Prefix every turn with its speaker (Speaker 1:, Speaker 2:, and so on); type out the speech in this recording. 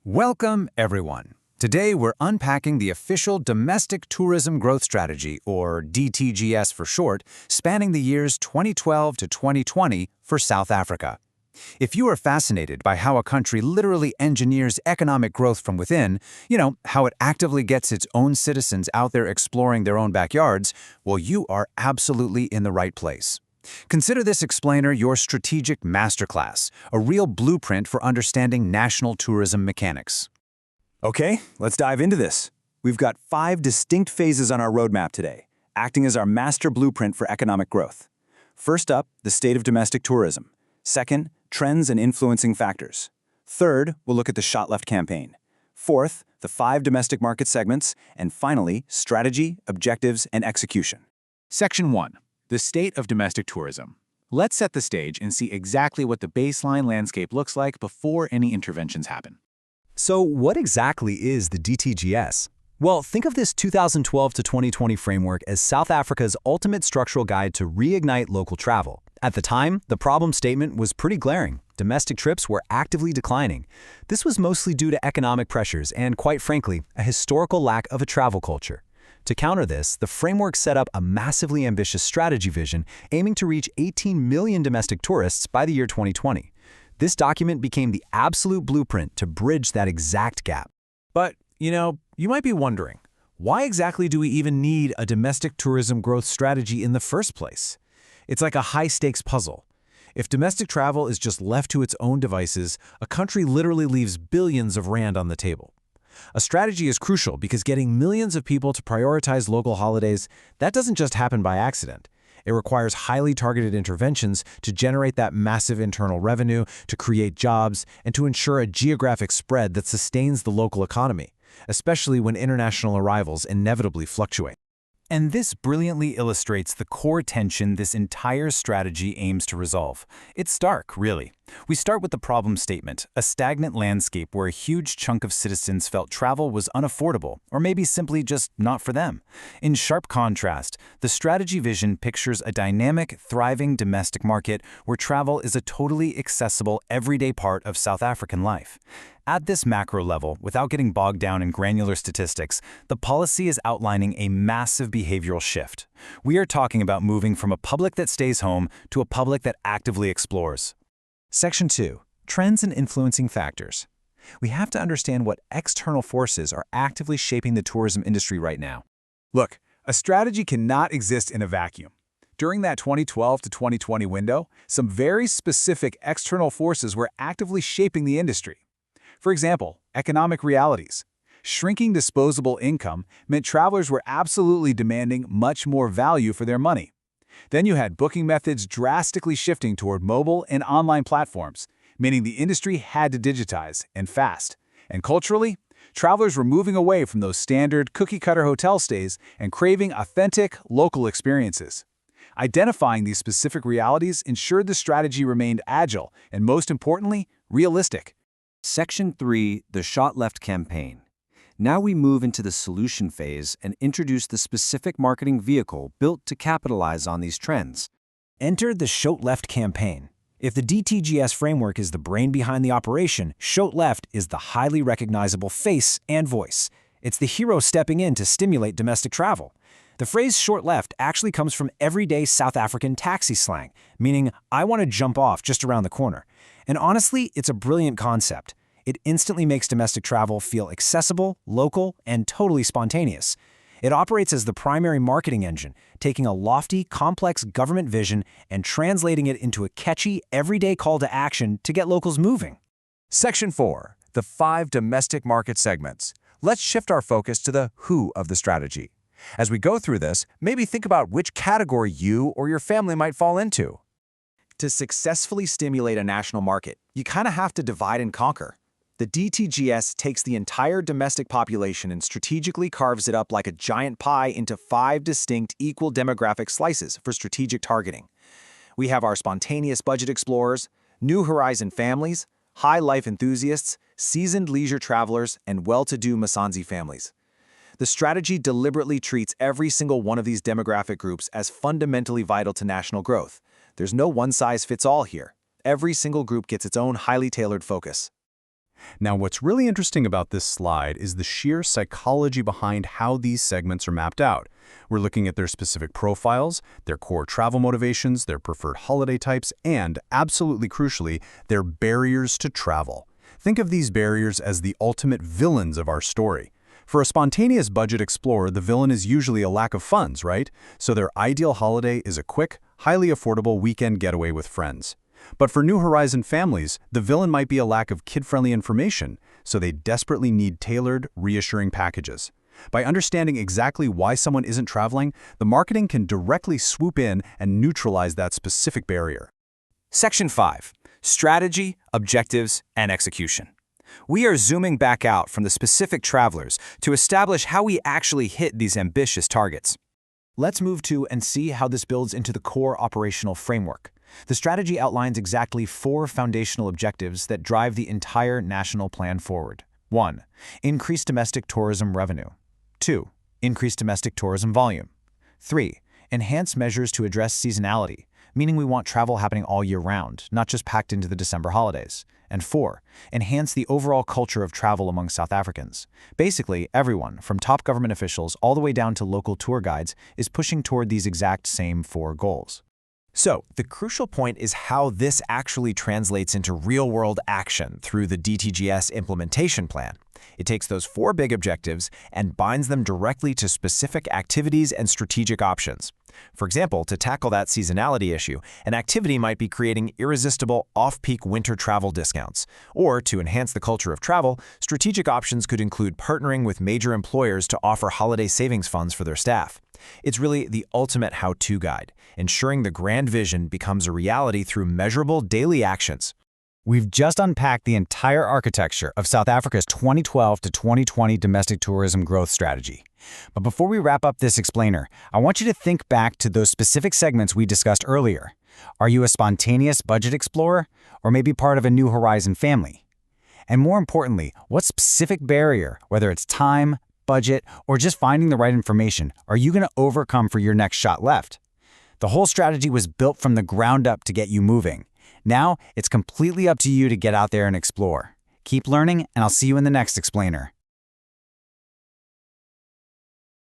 Speaker 1: Welcome, everyone. Today, we're unpacking the official Domestic Tourism Growth Strategy, or DTGS for short, spanning the years 2012 to 2020 for South Africa. If you are fascinated by how a country literally engineers economic growth from within, how it actively gets its own citizens out there exploring their own backyards, well, you are absolutely in the right place. Consider this explainer your strategic masterclass, a real blueprint for understanding national tourism mechanics.
Speaker 2: Okay, let's dive into this. We've got 5 distinct phases on our roadmap today, acting as our master blueprint for economic growth. First up, the state of domestic tourism. Second, trends and influencing factors. Third, we'll look at the Shot Left campaign. Fourth, the 5 domestic market segments. And finally, strategy, objectives, and execution.
Speaker 3: Section 1. The state of domestic tourism. Let's set the stage and see exactly what the baseline landscape looks like before any interventions happen.
Speaker 4: So what exactly is the DTGS? Well, think of this 2012 to 2020 framework as South Africa's ultimate structural guide to reignite local travel. At the time, the problem statement was pretty glaring. Domestic trips were actively declining. This was mostly due to economic pressures and, quite frankly, a historical lack of a travel culture. To counter this, the framework set up a massively ambitious strategy vision aiming to reach 18 million domestic tourists by the year 2020. This document became the absolute blueprint to bridge that exact gap.
Speaker 1: But, you might be wondering, why exactly do we even need a domestic tourism growth strategy in the first place? It's like a high-stakes puzzle. If domestic travel is just left to its own devices, a country literally leaves billions of rand on the table. A strategy is crucial because getting millions of people to prioritize local holidays, that doesn't just happen by accident. It requires highly targeted interventions to generate that massive internal revenue, to create jobs, and to ensure a geographic spread that sustains the local economy, especially when international arrivals inevitably fluctuate. And this brilliantly illustrates the core tension this entire strategy aims to resolve. It's stark, really. We start with the problem statement, a stagnant landscape where a huge chunk of citizens felt travel was unaffordable, or maybe simply just not for them. In sharp contrast, the strategy vision pictures a dynamic, thriving domestic market where travel is a totally accessible, everyday part of South African life. At this macro level, without getting bogged down in granular statistics, the policy is outlining a massive behavioral shift. We are talking about moving from a public that stays home to a public that actively explores. Section 2. Trends and influencing factors. We have to understand what external forces are actively shaping the tourism industry right now.
Speaker 2: Look, a strategy cannot exist in a vacuum. During that 2012 to 2020 window, some very specific external forces were actively shaping the industry. For example, economic realities. Shrinking disposable income meant travelers were absolutely demanding much more value for their money. Then you had booking methods drastically shifting toward mobile and online platforms, meaning the industry had to digitize, and fast. And culturally, travelers were moving away from those standard cookie-cutter hotel stays and craving authentic, local experiences. Identifying these specific realities ensured the strategy remained agile and, most importantly, realistic.
Speaker 5: Section 3, the Shot Left campaign. Now we move into the solution phase and introduce the specific marketing vehicle built to capitalize on these trends.
Speaker 1: Enter the Shot Left campaign. If the DTGS framework is the brain behind the operation, Shot Left is the highly recognizable face and voice. It's the hero stepping in to stimulate domestic travel. The phrase short left actually comes from everyday South African taxi slang, meaning I want to jump off just around the corner. And honestly, it's a brilliant concept. It instantly makes domestic travel feel accessible, local, and totally spontaneous. It operates as the primary marketing engine, taking a lofty, complex government vision and translating it into a catchy, everyday call to action to get locals moving.
Speaker 2: Section 4. The 5 domestic market segments. Let's shift our focus to the who of the strategy. As we go through this, maybe think about which category you or your family might fall into.
Speaker 6: To successfully stimulate a national market, you kind of have to divide and conquer. The DTGS takes the entire domestic population and strategically carves it up like a giant pie into 5 distinct equal demographic slices for strategic targeting. We have our spontaneous budget explorers, New Horizon families, high life enthusiasts, seasoned leisure travelers, and well-to-do Masanzi families. The strategy deliberately treats every single one of these demographic groups as fundamentally vital to national growth. There's no one-size-fits-all here. Every single group gets its own highly tailored focus.
Speaker 4: Now, what's really interesting about this slide is the sheer psychology behind how these segments are mapped out. We're looking at their specific profiles, their core travel motivations, their preferred holiday types, and, absolutely crucially, their barriers to travel. Think of these barriers as the ultimate villains of our story. For a spontaneous budget explorer, the villain is usually a lack of funds, right? So their ideal holiday is a quick, highly affordable weekend getaway with friends. But for New Horizon families, the villain might be a lack of kid-friendly information, so they desperately need tailored, reassuring packages. By understanding exactly why someone isn't traveling, the marketing can directly swoop in and neutralize that specific barrier.
Speaker 6: Section 5. Strategy, Objectives, and Execution. We are zooming back out from the specific travelers to establish how we actually hit these ambitious targets. Let's move to and see how this builds into the core operational framework. The strategy outlines exactly 4 foundational objectives that drive the entire national plan forward. 1. Increase domestic tourism revenue. 2. Increase domestic tourism volume. 3. Enhance measures to address seasonality, meaning we want travel happening all year round, not just packed into the December holidays. And 4. Enhance the overall culture of travel among South Africans. Basically, everyone, from top government officials all the way down to local tour guides, is pushing toward these exact same 4 goals. So, the crucial point is how this actually translates into real-world action through the DTGS implementation plan. It takes those 4 big objectives and binds them directly to specific activities and strategic options. For example, to tackle that seasonality issue, an activity might be creating irresistible off-peak winter travel discounts. Or, to enhance the culture of travel, strategic options could include partnering with major employers to offer holiday savings funds for their staff. It's really the ultimate how-to guide, ensuring the grand vision becomes a reality through measurable daily actions.
Speaker 5: We've just unpacked the entire architecture of South Africa's 2012 to 2020 domestic tourism growth strategy. But before we wrap up this explainer, I want you to think back to those specific segments we discussed earlier. Are you a spontaneous budget explorer, or maybe part of a New Horizon family? And more importantly, what specific barrier, whether it's time, budget, or just finding the right information, are you going to overcome for your next shot left? The whole strategy was built from the ground up to get you moving. Now, it's completely up to you to get out there and explore. Keep learning, and I'll see you in the next explainer.